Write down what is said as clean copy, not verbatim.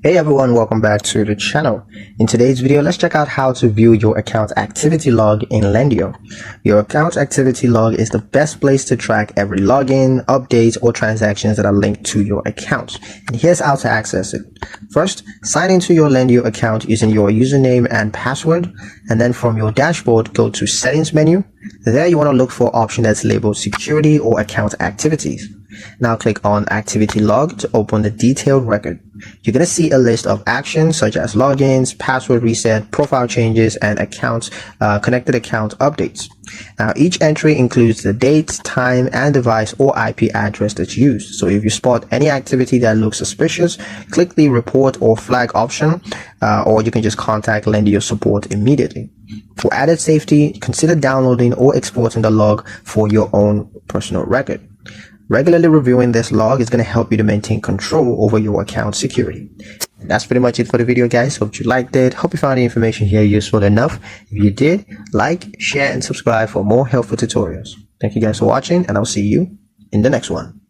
Hey everyone, welcome back to the channel. In today's video, let's check out how to view your account activity log in Lendio. Your account activity log is the best place to track every login, updates, or transactions that are linked to your account. And here's how to access it. First, sign into your Lendio account using your username and password, and then from your dashboard, go to Settings menu. There you want to look for an option that's labeled Security or Account Activities. Now click on Activity Log to open the detailed record. You're going to see a list of actions such as logins, password reset, profile changes, and connected account updates. Now each entry includes the date, time, and device or IP address that's used. So if you spot any activity that looks suspicious, click the report or flag option, or you can just contact Lendio support immediately. For added safety, consider downloading or exporting the log for your own personal record. Regularly reviewing this log is going to help you to maintain control over your account security. And that's pretty much it for the video, guys. Hope you liked it. Hope you found the information here useful enough. If you did, like, share, and subscribe for more helpful tutorials. Thank you guys for watching, and I'll see you in the next one.